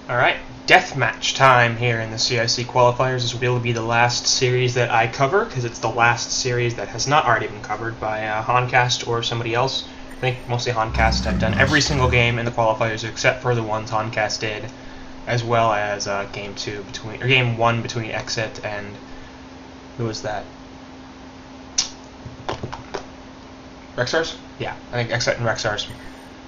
Alright, deathmatch time here in the CiC Qualifiers. This will be the last series that I cover, because it's the last series that has not already been covered by Honcast or somebody else. I think mostly Honcast. I've done every single game in the qualifiers except for the ones Honcast did, as well as game one between Exit and who was that? Rexars? Yeah, I think Exit and Rexars.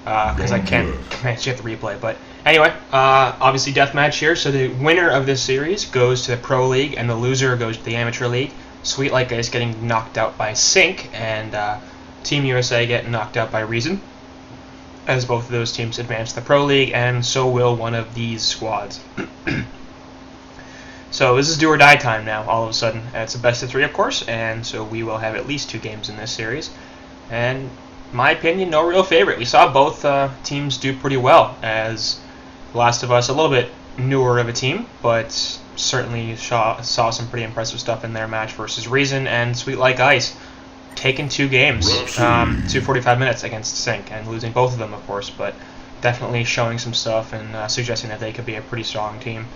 Because I can't manage to get the replay. But anyway, obviously deathmatch here. So the winner of this series goes to the Pro League, and the loser goes to the Amateur League. Sweet Like Ice getting knocked out by CiC, and Team USA getting knocked out by Reason, as both of those teams advance to the Pro League, and so will one of these squads. So this is do or die time now, all of a sudden. It's a best of 3, of course, and so we will have at least 2 games in this series. And my opinion, no real favorite. We saw both teams do pretty well, as Last of Us, a little bit newer of a team, but certainly saw some pretty impressive stuff in their match versus Reason, and Sweet Like Ice taking 2 games, 245 minutes against CiC, and losing both of them, of course, but definitely showing some stuff and suggesting that they could be a pretty strong team.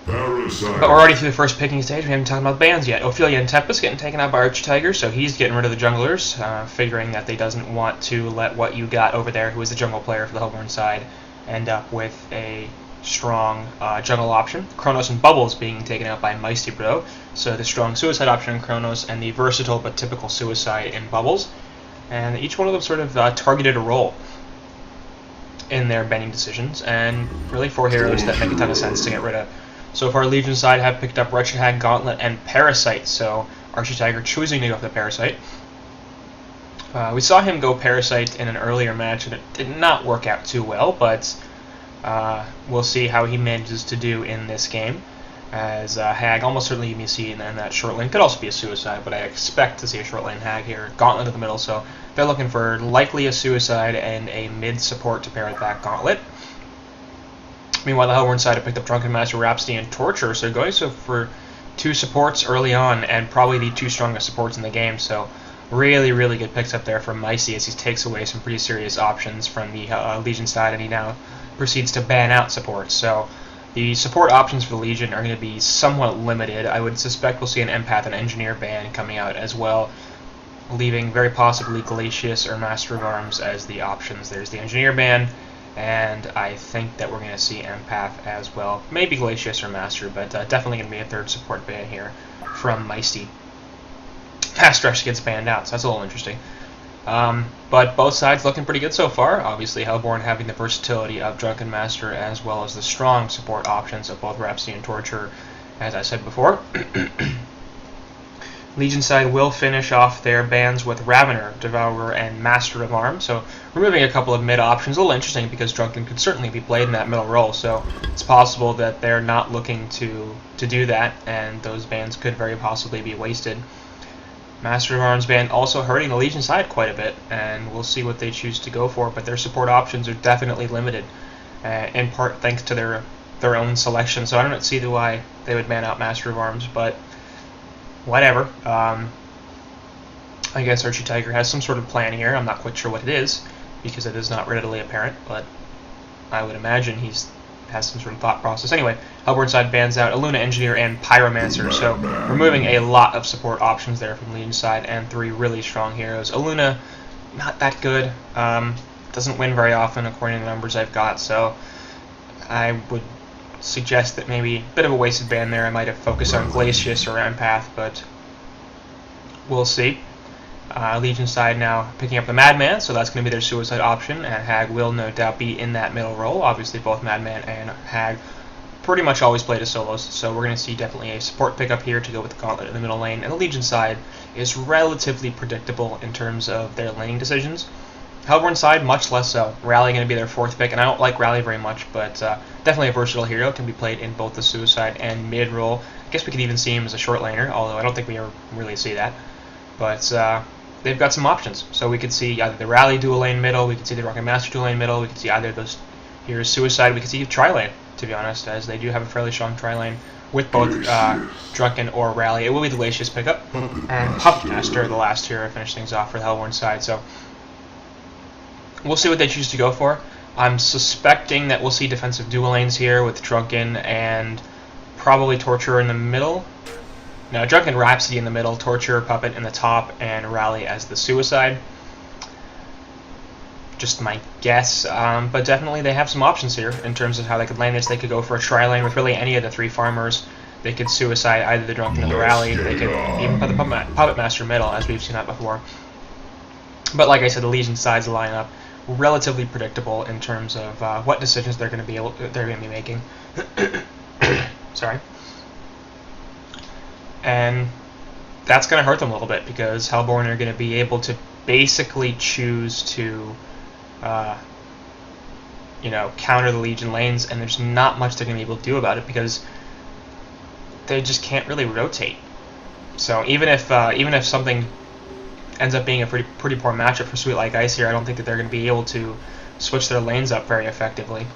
But we're already through the first picking stage. We haven't talked about bans yet. Ophelia and Tempest getting taken out by Archie Tiger, so he's getting rid of the junglers, figuring that they doesn't want to let what you got over there, who is the jungle player for the Hellborn side, end up with a strong jungle option. Kronos and Bubbles being taken out by Meisty Bro, so the strong suicide option in Kronos and the versatile but typical suicide in Bubbles. And each one of them sort of targeted a role in their banning decisions, and really 4 heroes that make a ton of sense to get rid of. So far, Legion side have picked up Wretched Hag, Gauntlet, and Parasite, so Archie Tiger choosing to go for the Parasite. We saw him go Parasite in an earlier match, and it did not work out too well, but we'll see how he manages to do in this game, as Hag almost certainly you may see in that short lane. Could also be a Suicide, but I expect to see a short lane Hag here. Gauntlet in the middle, so they're looking for likely a Suicide and a mid-support to pair with that Gauntlet. Meanwhile, the Hellborn side have picked up Drunken Master, Rhapsody, and Torture, so going for 2 supports early on, and probably the 2 strongest supports in the game, so really, really good picks up there from Meisty as he takes away some pretty serious options from the Legion side, and he now proceeds to ban out supports. So the support options for the Legion are going to be somewhat limited. I would suspect we'll see an Empath and Engineer ban coming out as well, leaving very possibly Glacius or Master of Arms as the options. There's the Engineer ban, and I think that we're going to see Empath as well. Maybe Glacius or Master, but definitely going to be a 3rd support ban here from Meisty. Master actually gets banned out, so that's a little interesting. But both sides looking pretty good so far. Obviously, Hellborn having the versatility of Drunken Master as well as the strong support options of both Rhapsody and Torture, as I said before. Legion side will finish off their bans with Ravener, Devourer, and Master of Arms, so removing a couple of mid options. A little interesting because Drunken could certainly be played in that middle role, so it's possible that they're not looking to do that, and those bans could very possibly be wasted. Master of Arms ban also hurting the Legion side quite a bit, and we'll see what they choose to go for, but their support options are definitely limited, in part thanks to their own selection, so I don't see why they would ban out Master of Arms, but whatever. I guess Archie Tiger has some sort of plan here. I'm not quite sure what it is, because it is not readily apparent, but I would imagine has some sort of thought process. Anyway, Hellborn side bans out Aluna, Engineer, and Pyromancer, so removing a lot of support options there from Legion side, and 3 really strong heroes. Aluna, not that good. Doesn't win very often according to the numbers I've got, so I would suggest that maybe a bit of a wasted ban there. I might have focused on Glacius or Empath, but we'll see. Legion side now picking up the Madman, so that's going to be their suicide option, and Hag will no doubt be in that middle role. Obviously, both Madman and Hag pretty much always played as solos, so we're going to see definitely a support pickup here to go with the Gauntlet in the middle lane, and the Legion side is relatively predictable in terms of their laning decisions. Hellborn side, much less so. Rally going to be their 4th pick, and I don't like Rally very much, but definitely a versatile hero, can be played in both the suicide and mid role. I guess we could even see him as a short laner, although I don't think we ever really see that. But they've got some options, so we could see either the Rally dual lane middle, we could see the Drunken Master dual lane middle, we could see either of those heroes suicide, we could see tri-lane, to be honest, as they do have a fairly strong tri-lane with both Drunken or Rally. It will be the Glacius pickup, and Puppetmaster, the last hero, finish things off for the Hellborn side, so we'll see what they choose to go for. I'm suspecting that we'll see defensive dual lanes here with Drunken and probably Torturer in the middle. No, Drunken Rhapsody in the middle, Torturer, Puppet in the top, and Rally as the suicide. Just my guess, but definitely they have some options here in terms of how they could lane this. They could go for a tri-lane with really any of the 3 farmers. They could suicide either the Drunken or the Rally. They could even put the Puppet Master middle, as we've seen that before. But like I said, the Legion sides line up relatively predictable in terms of what decisions they're going to be making. Sorry. And that's going to hurt them a little bit because Hellborn are going to be able to basically choose to counter the Legion lanes, and there's not much they're going to be able to do about it because they just can't really rotate. So even if something ends up being a pretty poor matchup for Sweet Like Ice here, I don't think that they're going to be able to switch their lanes up very effectively.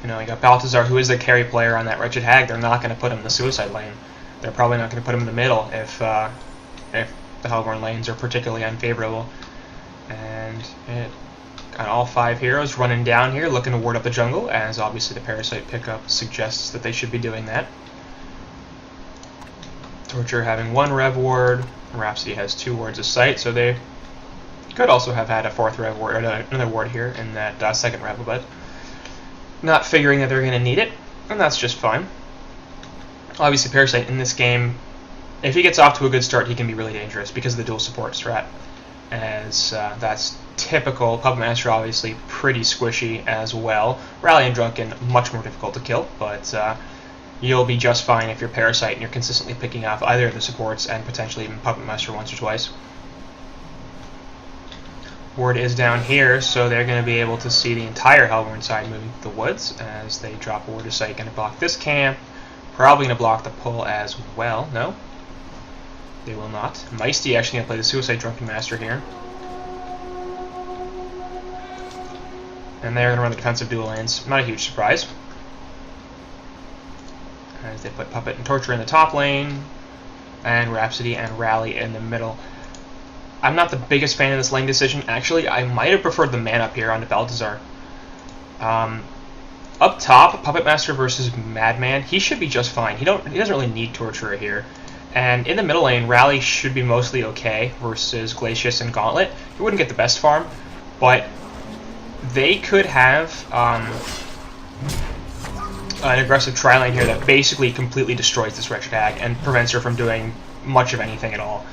You got Balthazar, who is a carry player on that Wretched Hag. They're not going to put him in the suicide lane. They're probably not going to put him in the middle if the Hellborn lanes are particularly unfavorable. And it got all 5 heroes running down here, looking to ward up the jungle, as obviously the Parasite pickup suggests that they should be doing that. Torture having 1 Rev Ward, Rhapsody has 2 wards of sight, so they could also have had a 4th Rev Ward, or another ward here in that 2nd Rev, but not figuring that they're going to need it, and that's just fine. Obviously, Parasite in this game, if he gets off to a good start, he can be really dangerous because of the dual support strat, as that's typical. Puppet Master obviously pretty squishy as well. Rally and Drunken much more difficult to kill, but you'll be just fine if you're Parasite and you're consistently picking off either of the supports and potentially even Puppet Master once or twice. Ward is down here, so they're going to be able to see the entire Hellborn side moving to the woods as they drop a ward of sight. Going to block this camp. Probably going to block the pull as well. No? They will not. Meisty actually going to play the Suicide Drunken Master here. And they're going to run the defensive dual lanes. Not a huge surprise. As they put Puppet and Torture in the top lane, and Rhapsody and Rally in the middle. I'm not the biggest fan of this lane decision. Actually, I might have preferred the man up here onto Balthazar. Up top, Puppet Master versus Madman, he should be just fine. He doesn't really need Torturer here. And in the middle lane, Rally should be mostly okay versus Glacius and Gauntlet. He wouldn't get the best farm, but they could have an aggressive tri-lane here that basically completely destroys this Wretched Hag and prevents her from doing much of anything at all.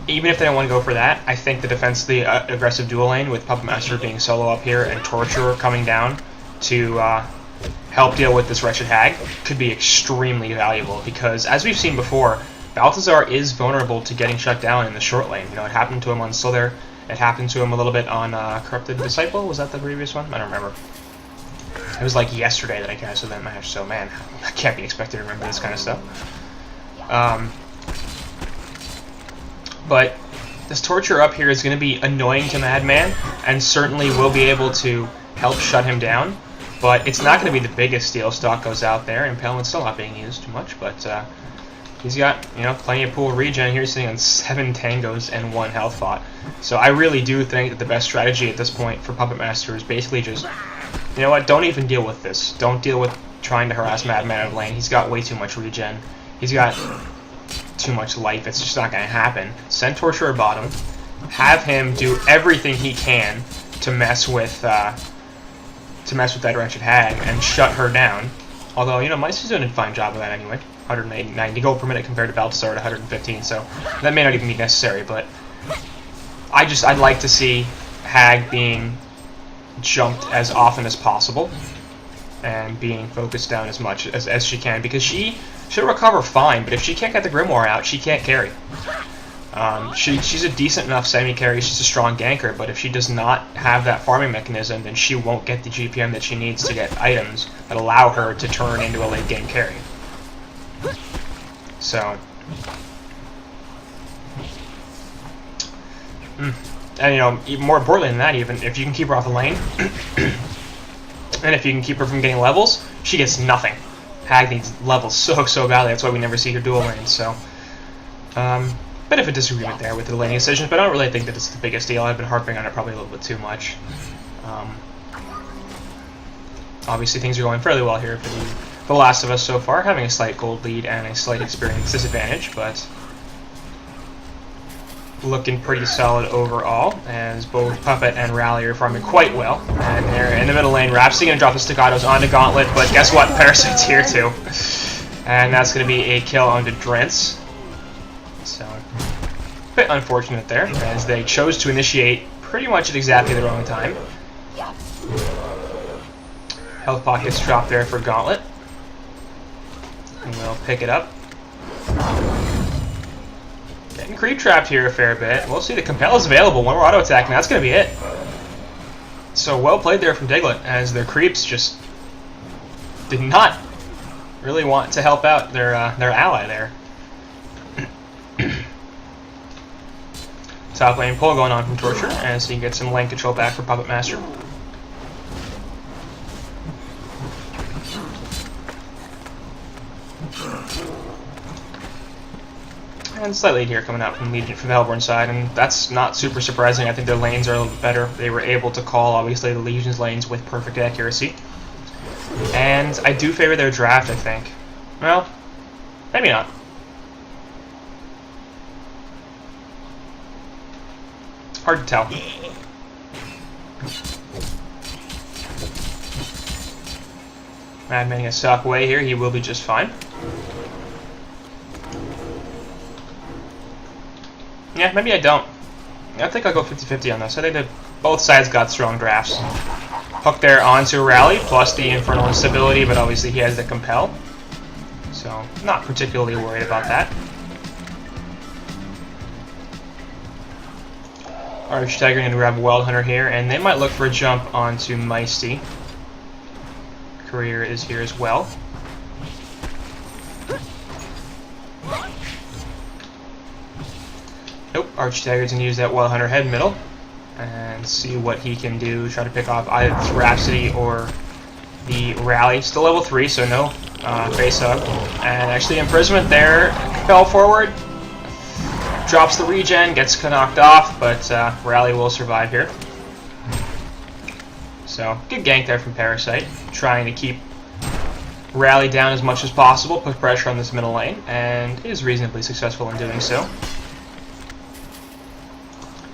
Even if they don't want to go for that, I think the aggressive dual lane with Puppet Master being solo up here and Torturer coming down to help deal with this Wretched Hag could be extremely valuable because, as we've seen before, Balthazar is vulnerable to getting shut down in the short lane. It happened to him on Slither. It happened to him a little bit on Corrupted Disciple. Was that the previous one? I don't remember. It was like yesterday that I casted that match, so man, I can't be expected to remember this kind of stuff. But this Torture up here is going to be annoying to Madman, and certainly will be able to help shut him down. But it's not going to be the biggest steal. Stock goes out there, and Palin's still not being used too much, but he's got plenty of pool regen here. He's sitting on 7 tangos and 1 health bot. So I really do think that the best strategy at this point for Puppet Master is basically just, you know what, don't even deal with this. Don't deal with trying to harass Madman out of lane. He's got way too much regen. He's got too much life. It's just not going to happen. Send Torturer bottom. Have him do everything he can to mess with that Wretched Hag and shut her down. Although, Meister's doing a fine job of that anyway. 190 gold per minute compared to Balthazar at 115, so that may not even be necessary, but I'd like to see Hag being jumped as often as possible and being focused down as much as she can, because she'll recover fine, but if she can't get the Grimoire out, she can't carry. She's a decent enough semi-carry, she's a strong ganker, but if she does not have that farming mechanism, then she won't get the GPM that she needs to get items that allow her to turn into a late game carry. So, and more importantly than that, even if you can keep her off the lane, and if you can keep her from getting levels, she gets nothing. Hag needs levels so badly. That's why we never see her dual lanes. So, but bit of a disagreement there with the laning decisions, but I don't really think that it's the biggest deal. I've been harping on it probably a little bit too much. Obviously, things are going fairly well here for The Last of Us so far, having a slight gold lead and a slight experience disadvantage, but looking pretty solid overall, as both Puppet and Rally are farming quite well. And they're in the middle lane. Rhapsody going to drop the staccatos onto Gauntlet, but guess what? Parasite's here too. And that's going to be a kill onto Drents. So, a bit unfortunate there, as they chose to initiate pretty much at exactly the wrong time. Health pockets dropped there for Gauntlet. And we'll pick it up. Getting creep trapped here a fair bit. We'll see the Compel is available. One more auto attack, and that's going to be it. So well played there from Diglett, as their creeps just did not really want to help out their ally there. Top lane pull going on from Torture, as he gets some lane control back for Puppet Master. And slight lead here coming out from Legion from the Hellborn side, and that's not super surprising. I think their lanes are a little bit better. They were able to call, obviously, the Legion's lanes with perfect accuracy. And I do favor their draft, I think. Well, maybe not. Hard to tell. Madman gonna suck away here. He will be just fine. Yeah, maybe I don't. I think I'll go 50-50 on this. I think that both sides got strong drafts. Hook there onto Rally, plus the Infernal Instability, but obviously he has the Compel. So, not particularly worried about that. Archtiger going to grab Wild Hunter here, and they might look for a jump onto Meisty. Career is here as well. Nope, Archtiger's going to use that Wild Hunter head middle and see what he can do. Try to pick off either the Rhapsody or the Rally. Still level 3, so no face hug. And actually Imprisonment there. Fell forward. Drops the regen, gets knocked off, but Rally will survive here. So, good gank there from Parasite. Trying to keep Rally down as much as possible, put pressure on this middle lane, and is reasonably successful in doing so.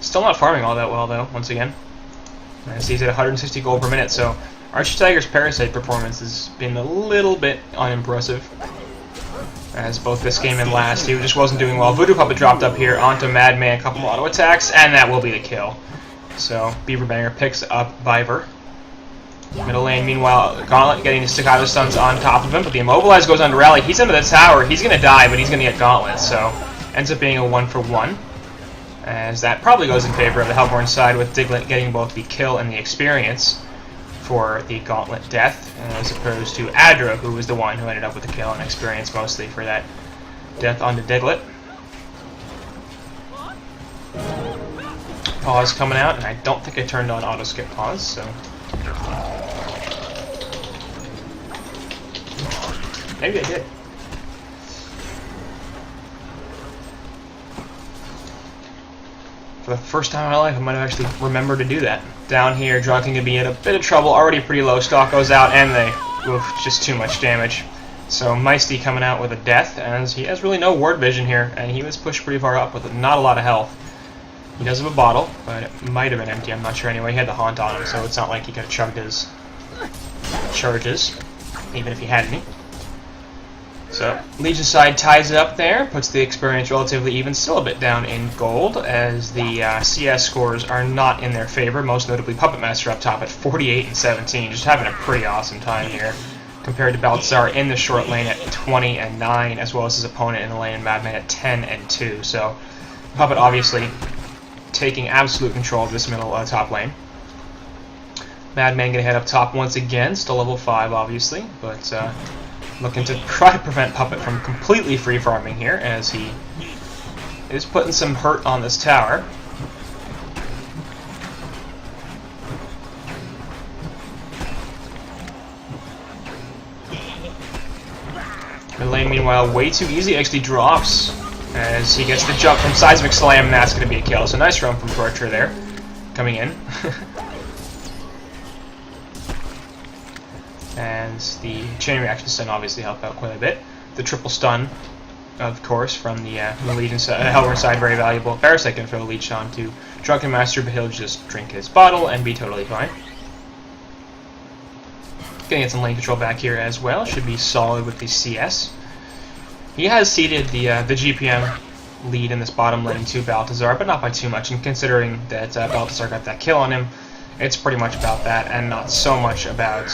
Still not farming all that well, though, once again. As he's at 160 gold per minute, so Archtiger's Parasite performance has been a little bit unimpressive. As both this game and last, he just wasn't doing well. Voodoo Puppet dropped up here onto Madman, a couple auto attacks, and that will be the kill. So, Beaverbanger picks up Viver. Middle lane, meanwhile, Gauntlet getting the staccato stuns on top of him, but the Immobilize goes on to Rally. He's under the tower. He's going to die, but he's going to get Gauntlet, so ends up being a 1-for-1. As that probably goes in favor of the Hellborn side, with Diglett getting both the kill and the experience for the Gauntlet death, as opposed to Adra, who was the one who ended up with the kill and experience mostly for that death onto Diglett. Pause coming out, and I don't think I turned on auto skip pause, so maybe I did. For the first time in my life, I might have actually remembered to do that. Down here, Drunken can be in a bit of trouble. Already pretty low. Stock goes out, and just too much damage. So Meisty coming out with a death, as he has really no ward vision here, and he was pushed pretty far up with not a lot of health. He does have a bottle, but it might have been empty. I'm not sure anyway. He had the Haunt on him, so it's not like he could have chugged his charges, even if he had any. So, Legion side ties it up there, puts the experience relatively even, still a bit down in gold, as the CS scores are not in their favor, most notably Puppet Master up top at 48 and 17, just having a pretty awesome time here, compared to Baltzar in the short lane at 20 and 9, as well as his opponent in the lane, Madman, at 10 and 2. So, Puppet obviously taking absolute control of this middle top lane. Madman gonna head up top once again, still level 5 obviously, but looking to try to prevent Puppet from completely free farming here, as he is putting some hurt on this tower. The lane, meanwhile, way too easy. Actually drops as he gets the jump from Seismic Slam, and that's going to be a kill. So nice run from Torture there, coming in. And the chain reaction stun obviously helped out quite a bit. The triple stun, of course, from the Legion Hellborn side, very valuable. Parasite can throw a leech onto Drunken Master, but he'll just drink his bottle and be totally fine. Gonna get some lane control back here as well. Should be solid with the CS. He has ceded the GPM lead in this bottom lane to Baltazar, but not by too much. And considering that Baltazar got that kill on him, it's pretty much about that, and not so much about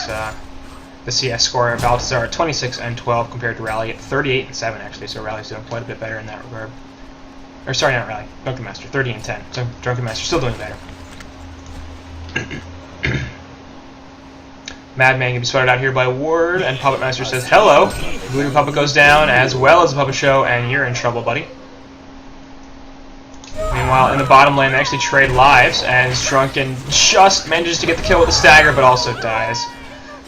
the CS score. Baltazar at 26 and 12 compared to Rally at 38 and 7 actually. So Rally's doing quite a bit better in that regard. Or sorry, not Rally, Drunken Master, 30 and 10. So Drunken Master still doing better. Madman can be spotted out here by Ward, and Puppet Master says hello. Voodoo Puppet goes down, as well as the Puppet Show, and you're in trouble, buddy. Meanwhile, in the bottom lane, they actually trade lives, as Drunken just manages to get the kill with the stagger, but also dies.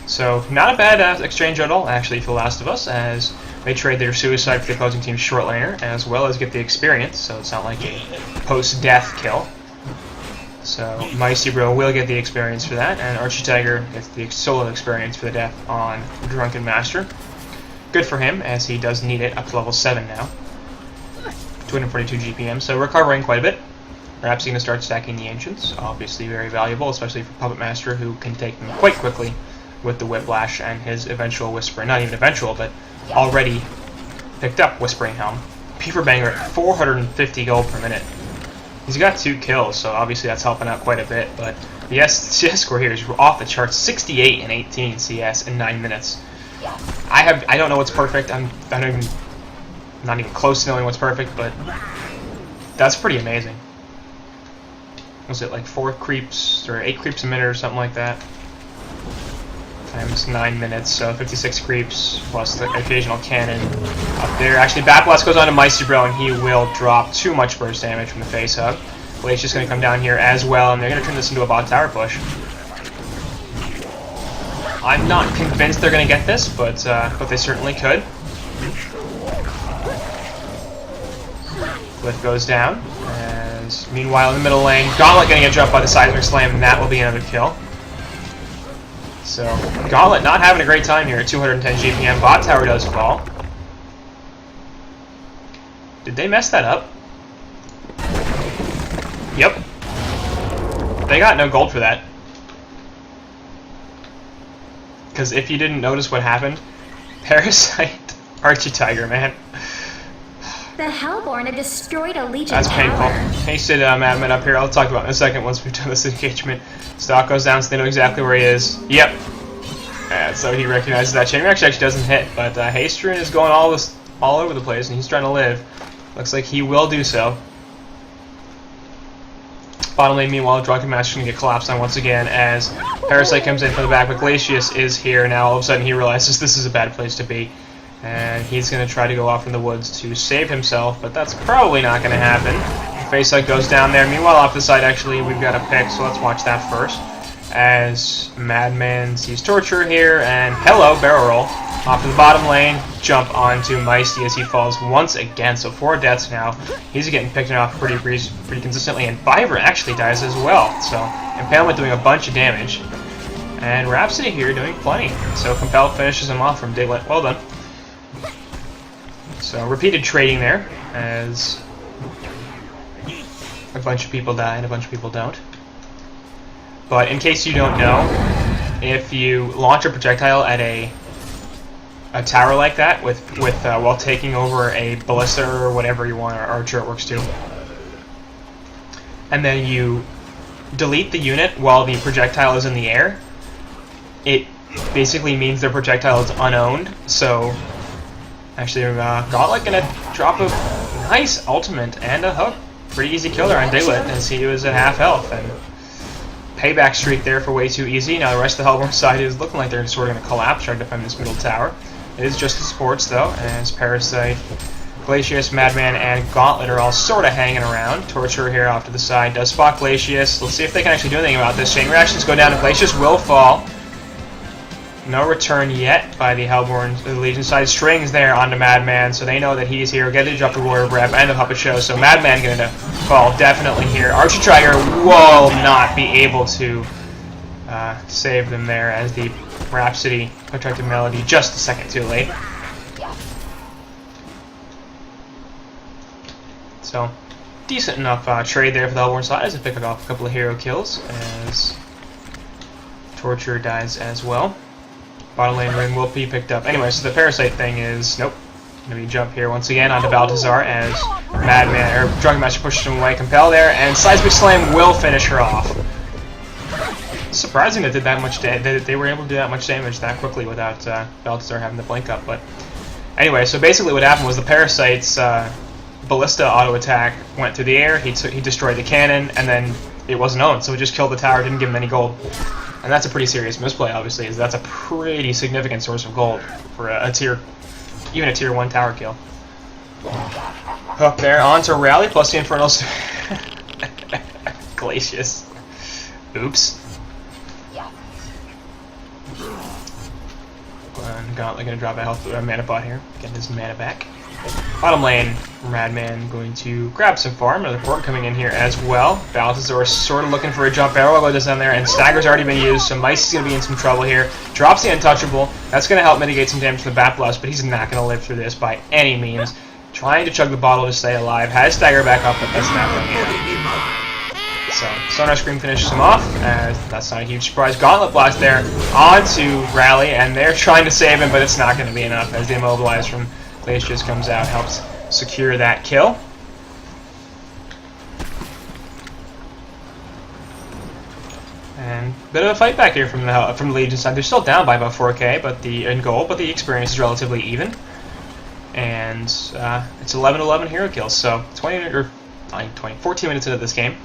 So, not a bad exchange at all, actually, for The Last of Us, as they trade their suicide for the opposing team's short laner, as well as get the experience, so it's not like a post-death kill. So, Micey Bro will get the experience for that, and Archie Tiger gets the solo experience for the death on Drunken Master. Good for him, as he does need it up to level 7 now. 242 GPM, so recovering quite a bit. Perhaps he's going to start stacking the Ancients, obviously very valuable, especially for Puppet Master, who can take them quite quickly with the Whiplash and his eventual Whispering. Not even eventual, but already picked up Whispering Helm. Peeper Banger at 450 gold per minute. He's got 2 kills, so obviously that's helping out quite a bit, but the CS score here is off the charts, 68 and 18 CS in 9 minutes. I don't know what's perfect. I'm not even close to knowing what's perfect, but that's pretty amazing. Was it like 4 creeps or 8 creeps a minute or something like that? Times 9 minutes, so 56 creeps plus the occasional cannon up there. Actually, Bat Blast goes on to Maestro, and he will drop too much burst damage from the face hug. Glacier's going to come down here as well, and they're going to turn this into a bot tower push. I'm not convinced they're going to get this, but they certainly could. Glyph goes down, and meanwhile in the middle lane, Gauntlet going to get dropped by the Seismic Slam, and that will be another kill. So, Gauntlet not having a great time here at 210 GPM. Bot tower does fall. Did they mess that up? Yep. They got no gold for that. Because if you didn't notice what happened, Parasite Archie Tiger, man. The Hellborn had destroyed a Legion That's painful. tower. Hasted Madman up here. I'll talk about it in a second once we've done this engagement. Stock goes down, so they know exactly where he is. Yep. And so he recognizes that chain reaction actually doesn't hit, but Hastrin is going all over the place, and he's trying to live. Looks like he will do so. Bottom lane, meanwhile, Drunken Master is going to get collapsed on once again as Parasite comes in from the back, but Glacius is here now. All of a sudden he realizes this is a bad place to be, and he's going to try to go off in the woods to save himself, but that's probably not going to happen. Face hug goes down there. Meanwhile, off the side, actually, we've got a pick, so let's watch that first. As Madman sees Torture here, and hello, barrel roll. Off to the bottom lane, jump onto Meisty as he falls once again, so 4 deaths now. He's getting picked off pretty consistently, and Viver actually dies as well. So, Impalement doing a bunch of damage. And Rhapsody here doing plenty. So Compel finishes him off from Diglett. Well done. So, repeated trading there, as a bunch of people die and a bunch of people don't. But in case you don't know, if you launch a projectile at a tower like that while taking over a ballista or whatever you want, or archer it works too, and then you delete the unit while the projectile is in the air, it basically means their projectile is unowned. So actually, Gauntlet gonna drop a nice ultimate and a hook. Pretty easy killer on Diglett as he was at half health, and payback streak there for way too easy. Now the rest of the Hellborn side is looking like they're sort of going to collapse, trying to defend this middle tower. It is just the supports though, as Parasite, Glacius, Madman, and Gauntlet are all sort of hanging around. Torture here off to the side does spot Glacius. Let's see if they can actually do anything about this. Chain reactions go down, and Glacius will fall. No return yet by the Hellborn the Legion side. Strings there onto Madman, so they know that he's here. Get to drop the Warrior Rep and the Puppet Show, so Madman going to fall definitely here. Archer Tiger will not be able to save them there as the Rhapsody Protective Melody just a second too late. So, decent enough trade there for the Hellborn side as they pick off a couple of hero kills as Torture dies as well. Bottom lane ring will be picked up. Anyway, so the Parasite thing is, nope. Gonna be jump here once again onto Balthazar as Madman, or Drunken Master pushes him away. Compel there, and Seismic Slam will finish her off. Surprising that did that much that they were able to do that much damage that quickly without Balthazar having the blink up. But anyway, so basically what happened was the Parasite's Ballista auto attack went through the air. He destroyed the cannon, and then it wasn't owned, so it just killed the tower. Didn't give him any gold. And that's a pretty serious misplay, obviously, as that's a pretty significant source of gold for even a tier 1 tower kill. Hook there, on to Rally, plus the Infernals. Glacius. Oops. And Gauntlet going to drop a mana pot here, get his mana back. Bottom lane, Madman going to grab some farm. Another port coming in here as well. Balthazar sort of looking for a jump arrow. Go down there, and Stagger's already been used, so Mice is going to be in some trouble here. Drops the Untouchable. That's going to help mitigate some damage to the Bat Blast, but he's not going to live through this by any means. Trying to chug the bottle to stay alive. Has Stagger back up, but that's not going to get. So, Sonar Scream finishes him off. That's not a huge surprise. Gauntlet Blast there onto Rally, and they're trying to save him, but it's not going to be enough as the Immobilize from Glacius comes out, helps secure that kill. And a bit of a fight back here from the Legion side. They're still down by about 4k, but in gold, but the experience is relatively even. And it's 11-11 hero kills, so 14 minutes into this game.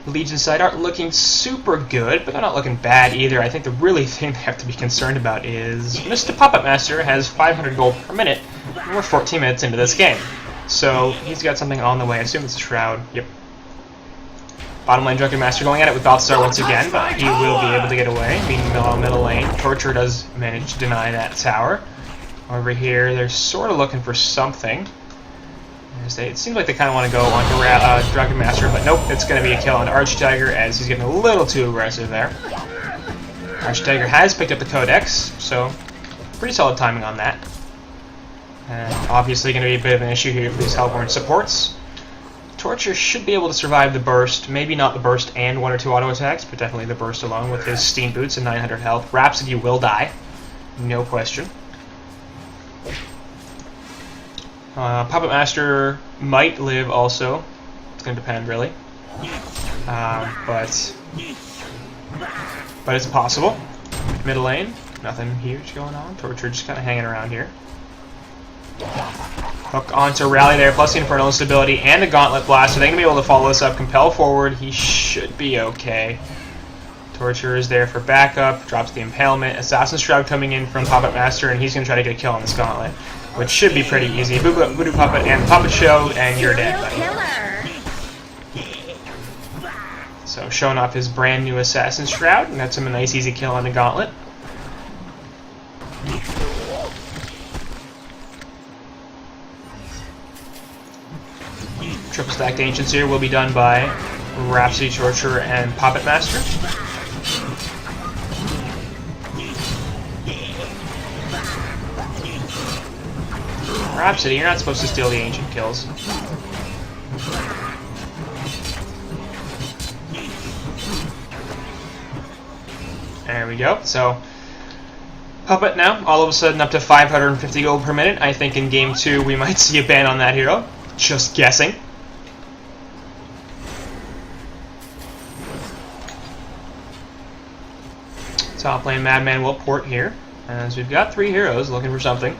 Legion side aren't looking super good, but they're not looking bad either. I think the really thing they have to be concerned about is Mr. Puppet Master has 500 gold per minute, and we're 14 minutes into this game. So he's got something on the way. I assume it's a Shroud. Yep. Bottom lane Drunken Master going at it with Balthazar once again, but he will be able to get away. Meanwhile, middle lane, Torture does manage to deny that tower. Over here, they're sort of looking for something. It seems like they kind of want to go onto Drunken Master, but nope, it's going to be a kill on Arch Tiger as he's getting a little too aggressive there. Arch Tiger has picked up the Codex, so pretty solid timing on that. And obviously going to be a bit of an issue here for these Hellborn supports. Torture should be able to survive the burst, maybe not the burst and 1 or 2 auto attacks, but definitely the burst alone with his Steam Boots and 900 health. Rhapsody will die, no question. Puppet Master might live also. It's going to depend, really. But it's possible. Middle lane, nothing huge going on. Torture just kind of hanging around here. Hook onto Rally there, plus the Infernal Instability and the Gauntlet Blast, so they're going to be able to follow this up. Compel forward, he should be okay. Torture is there for backup, drops the Impalement. Assassin's Shroud coming in from Puppet Master, and he's going to try to get a kill on this Gauntlet, which should be pretty easy. Voodoo Puppet and Puppet Show, and you're dead, buddy. So showing off his brand new Assassin's Shroud, and that's him a nice easy kill on the Gauntlet. Triple stacked Ancients here will be done by Rhapsody, Torture, and Puppet Master. Rhapsody, you're not supposed to steal the ancient kills. There we go. So, Puppet now, all of a sudden up to 550 gold per minute. I think in Game 2 we might see a ban on that hero. Just guessing. Top lane Madman will port here, as we've got 3 heroes looking for something.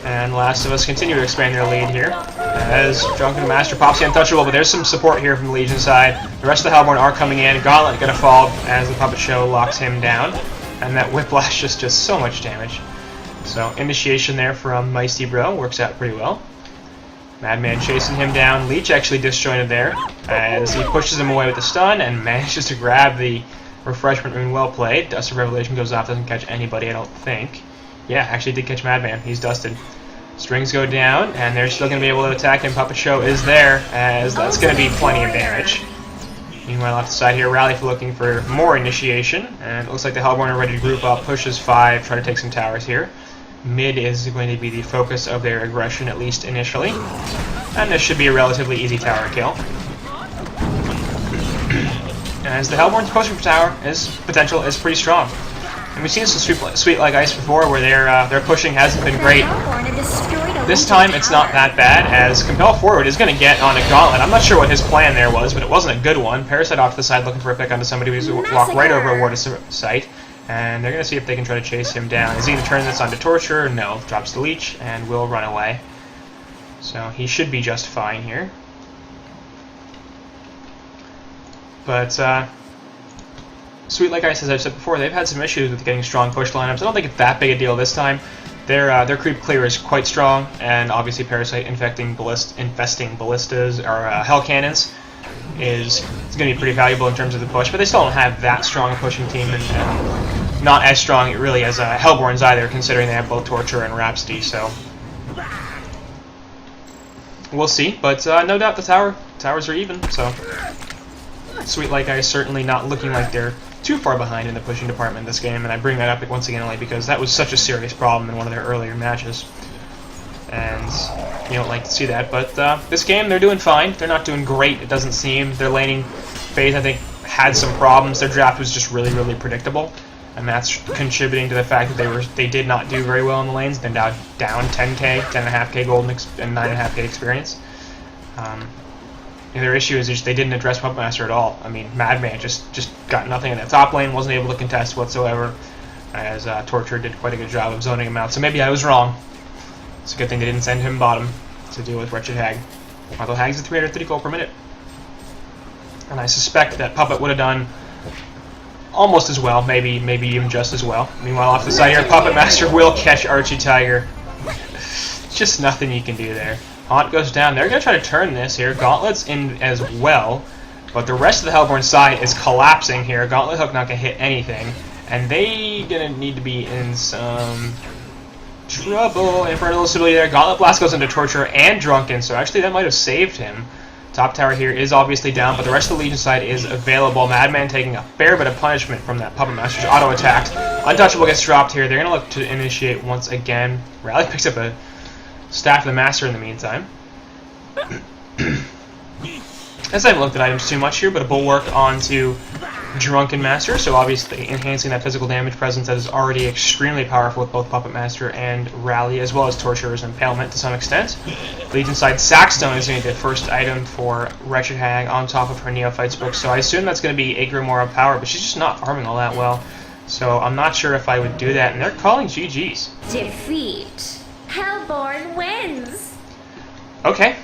And Last of Us continue to expand their lead here, as Drunken Master pops the Untouchable, but there's some support here from the Legion side. The rest of the Hellborn are coming in. Gauntlet gonna fall as the Puppet Show locks him down, and that Whiplash just does so much damage. So Initiation there from Meisty Bro works out pretty well. Madman chasing him down. Leech actually disjointed there as he pushes him away with the stun and manages to grab the refreshment rune. Well played. Dust of Revelation goes off, doesn't catch anybody, I don't think. Yeah, actually did catch Madman. He's dusted. Strings go down, and they're still going to be able to attack him. Puppet Show is there, as that's going to be plenty of damage. Meanwhile, off the side here, Rally for looking for more initiation, and it looks like the Hellborn are ready to group up, pushes 5, try to take some towers here. Mid is going to be the focus of their aggression, at least initially. And this should be a relatively easy tower kill. As the Hellborn's pushing for tower, his potential is pretty strong. And we've seen some Sweet Like Ice before, where their pushing hasn't been great. This time it's not that bad, as Compel Forward is going to get on a gauntlet. I'm not sure what his plan there was, but it wasn't a good one. Parasite off to the side looking for a pick onto somebody who's walked right over a ward of sight. And they're going to see if they can try to chase him down. Is he going to turn this onto Torture? No. Drops the Leech and will run away. So he should be just fine here. But Sweet Like Ice, as I've said before, they've had some issues with getting strong push lineups. I don't think it's that big a deal this time. Their creep clear is quite strong, and obviously Parasite infesting ballistas or Hell Cannons is going to be pretty valuable in terms of the push, but they still don't have that strong a pushing team, and not as strong really as Hellborns either, considering they have both Torture and Rhapsody. So we'll see, but no doubt the towers are even. So Sweet Like Ice certainly not looking like they're too far behind in the pushing department this game, and I bring that up once again only because that was such a serious problem in one of their earlier matches. And you don't like to see that, but this game they're doing fine. They're not doing great, it doesn't seem. Their laning phase, I think, had some problems. Their draft was just really, really predictable, and that's contributing to the fact that they did not do very well in the lanes. They're now down 10k, 10.5k gold and 9.5k experience. Their issue is just they didn't address Puppet Master at all. I mean, Madman just got nothing in that top lane, wasn't able to contest whatsoever, as Torture did quite a good job of zoning him out. So maybe I was wrong. It's a good thing they didn't send him bottom to deal with Wretched Hag. Although Hag's at 330 gold per minute. And I suspect that Puppet would have done almost as well, maybe even just as well. Meanwhile, off the side here, Puppet Master will catch Archie Tiger. Just nothing you can do there. Haunt goes down. They're going to try to turn this here. Gauntlet's in as well, but the rest of the Hellborn side is collapsing here. Gauntlet Hook not going to hit anything, and they going to need to be in some trouble. Infernal Stability there. Gauntlet Blast goes into Torture and Drunken, so actually that might have saved him. Top tower here is obviously down, but the rest of the Legion side is available. Madman taking a fair bit of punishment from that Puppet Master's auto attack. Untouchable gets dropped here. They're going to look to initiate once again. Rally picks up a Staff of the Master in the meantime. As I haven't looked at items too much here, but a Bulwark onto Drunken Master, so obviously enhancing that physical damage presence that is already extremely powerful with both Puppet Master and Rally, as well as Torturer's Impalement to some extent. Legion side Sackstone is going to be the first item for Wretched Hag on top of her Neophyte's book, so I assume that's going to be a Grimoire of Power, but she's just not farming all that well, so I'm not sure if I would do that, and they're calling GG's. Defeat. Hellborn wins. Okay.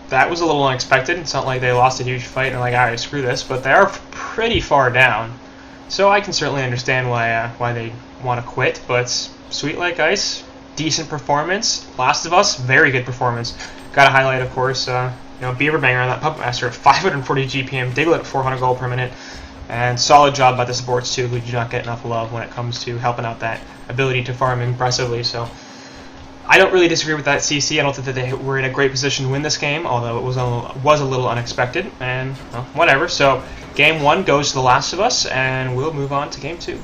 That was a little unexpected. It's not like they lost a huge fight and they're like, alright, screw this, but they are pretty far down. So I can certainly understand why they want to quit, but Sweet Like Ice, decent performance. Last of Us, very good performance. Got to highlight, of course, Beaver Banger on that Puppet Master at 540 GPM, Diglett at 400 gold per minute, and solid job by the supports too, who do not get enough love when it comes to helping out that ability to farm impressively. So I don't really disagree with that CiC. I don't think that they were in a great position to win this game, although it was a little unexpected, and well, whatever. So game 1 goes to The Last of Us, and we'll move on to game 2.